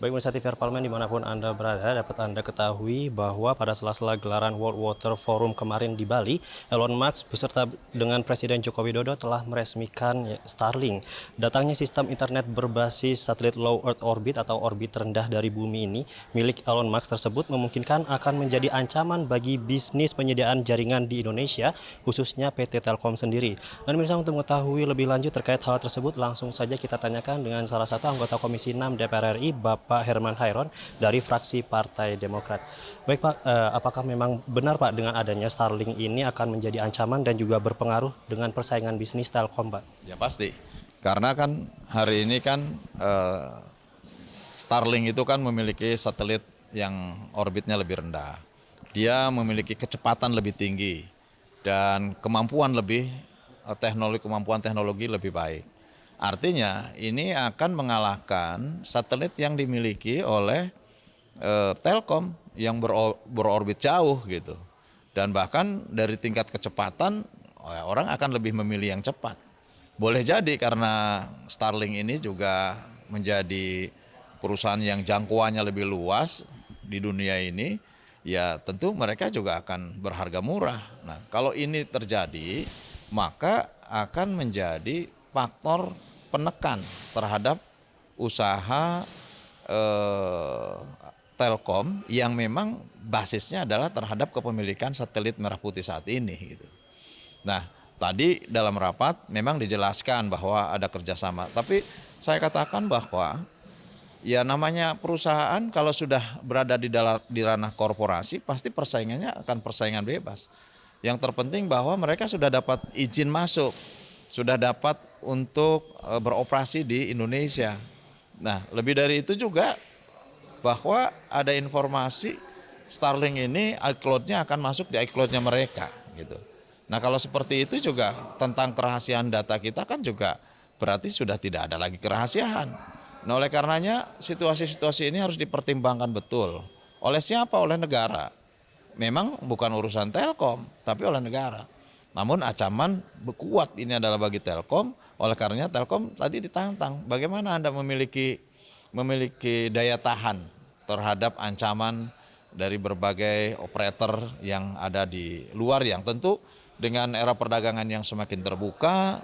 Baik pemirsa TV Parlemen dimanapun Anda berada, dapat Anda ketahui bahwa pada sela-sela gelaran World Water Forum kemarin di Bali, Elon Musk beserta dengan Presiden Joko Widodo telah meresmikan Starlink. Datangnya sistem internet berbasis satelit low Earth orbit atau orbit rendah dari bumi ini milik Elon Musk tersebut memungkinkan akan menjadi ancaman bagi bisnis penyediaan jaringan di Indonesia, khususnya PT Telkom sendiri. Dan pemirsa, untuk mengetahui lebih lanjut terkait hal tersebut, langsung saja kita tanyakan dengan salah satu anggota Komisi 6 DPR RI, Bapak Herman Hairon dari fraksi Partai Demokrat. Baik Pak, apakah memang benar Pak dengan adanya Starlink ini akan menjadi ancaman dan juga berpengaruh dengan persaingan bisnis Telkom Pak? Ya pasti, karena kan hari ini kan Starlink itu kan memiliki satelit yang orbitnya lebih rendah. Dia memiliki kecepatan lebih tinggi dan kemampuan teknologi lebih baik. Artinya ini akan mengalahkan satelit yang dimiliki oleh Telkom yang berorbit jauh gitu. Dan bahkan dari tingkat kecepatan orang akan lebih memilih yang cepat. Boleh jadi karena Starlink ini juga menjadi perusahaan yang jangkauannya lebih luas di dunia ini, ya tentu mereka juga akan berharga murah. Nah, kalau ini terjadi, maka akan menjadi faktor penekan terhadap usaha Telkom yang memang basisnya adalah terhadap kepemilikan satelit merah putih saat ini gitu. Nah, tadi dalam rapat memang dijelaskan bahwa ada kerjasama, tapi saya katakan bahwa ya namanya perusahaan kalau sudah berada di ranah korporasi pasti persaingannya akan persaingan bebas. Yang terpenting bahwa mereka sudah dapat izin masuk, sudah dapat untuk beroperasi di Indonesia. Nah, lebih dari itu juga bahwa ada informasi Starlink ini iCloud-nya akan masuk di iCloud-nya mereka gitu. Nah, kalau seperti itu juga tentang kerahasiaan data kita kan juga berarti sudah tidak ada lagi kerahasiaan. Nah, oleh karenanya situasi-situasi ini harus dipertimbangkan betul. Oleh siapa? Oleh negara. Memang bukan urusan Telkom, tapi oleh negara. Namun ancaman kuat ini adalah bagi Telkom, oleh karenanya Telkom tadi ditantang. Bagaimana Anda memiliki daya tahan terhadap ancaman dari berbagai operator yang ada di luar yang tentu dengan era perdagangan yang semakin terbuka,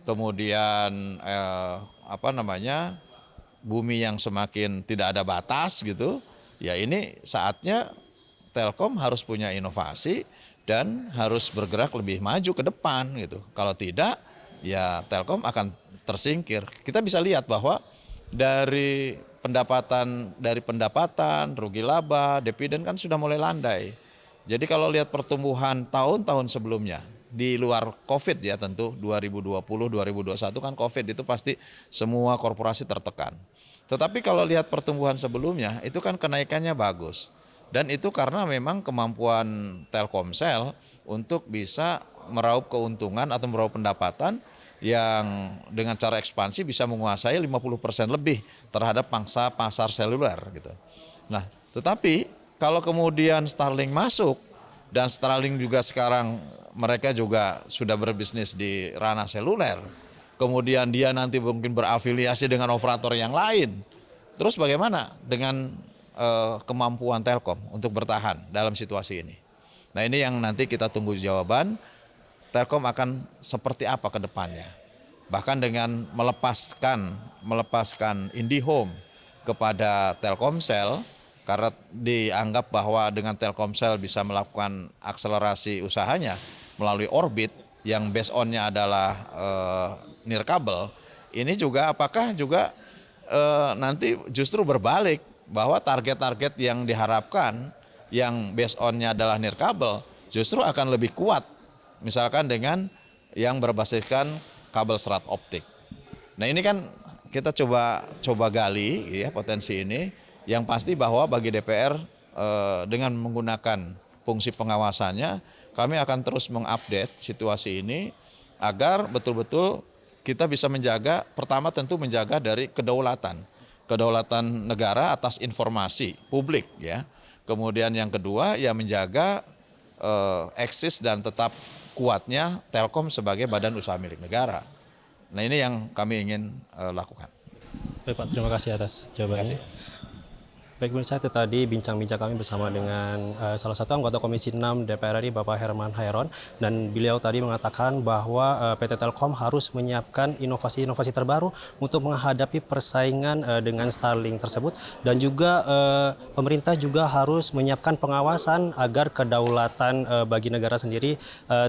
kemudian bumi yang semakin tidak ada batas gitu, ya ini saatnya Telkom harus punya inovasi dan harus bergerak lebih maju ke depan gitu. Kalau tidak, ya Telkom akan tersingkir. Kita bisa lihat bahwa dari pendapatan, rugi laba, dividen kan sudah mulai landai. Jadi kalau lihat pertumbuhan tahun-tahun sebelumnya di luar Covid ya tentu 2020, 2021 kan Covid itu pasti semua korporasi tertekan. Tetapi kalau lihat pertumbuhan sebelumnya itu kan kenaikannya bagus. Dan itu karena memang kemampuan Telkomsel untuk bisa meraup keuntungan atau meraup pendapatan yang dengan cara ekspansi bisa menguasai 50% lebih terhadap pangsa pasar seluler gitu. Nah, tetapi kalau kemudian Starlink masuk dan Starlink juga sekarang mereka juga sudah berbisnis di ranah seluler, kemudian dia nanti mungkin berafiliasi dengan operator yang lain. Terus bagaimana dengan kemampuan Telkom untuk bertahan dalam situasi ini? Nah, ini yang nanti kita tunggu jawaban. Telkom akan seperti apa ke depannya. Bahkan dengan melepaskan IndiHome kepada Telkomsel karena dianggap bahwa dengan Telkomsel bisa melakukan akselerasi usahanya melalui orbit yang based on-nya adalah nirkabel. Ini juga apakah juga nanti justru berbalik bahwa target-target yang diharapkan yang based on-nya adalah nirkabel justru akan lebih kuat. Misalkan dengan yang berbasiskan kabel serat optik. Nah, ini kan kita coba gali ya potensi ini. Yang pasti bahwa bagi DPR dengan menggunakan fungsi pengawasannya, kami akan terus mengupdate situasi ini agar betul-betul kita bisa menjaga, pertama tentu menjaga dari kedaulatan negara atas informasi publik ya. Kemudian yang kedua ya menjaga eksis dan tetap kuatnya Telkom sebagai badan usaha milik negara. Nah, ini yang kami ingin lakukan. Baik Pak, terima kasih atas jawabannya. Baik pemirsa, itu tadi bincang-bincang kami bersama dengan salah satu anggota Komisi 6 DPR RI, Bapak Herman Hairon, dan beliau tadi mengatakan bahwa PT Telkom harus menyiapkan inovasi-inovasi terbaru untuk menghadapi persaingan dengan Starlink tersebut, dan juga pemerintah juga harus menyiapkan pengawasan agar kedaulatan bagi negara sendiri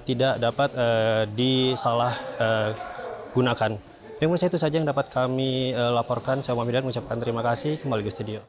tidak dapat disalahgunakan. Baik pemirsa, itu saja yang dapat kami laporkan. Saya Muhammad mengucapkan terima kasih, kembali ke studio.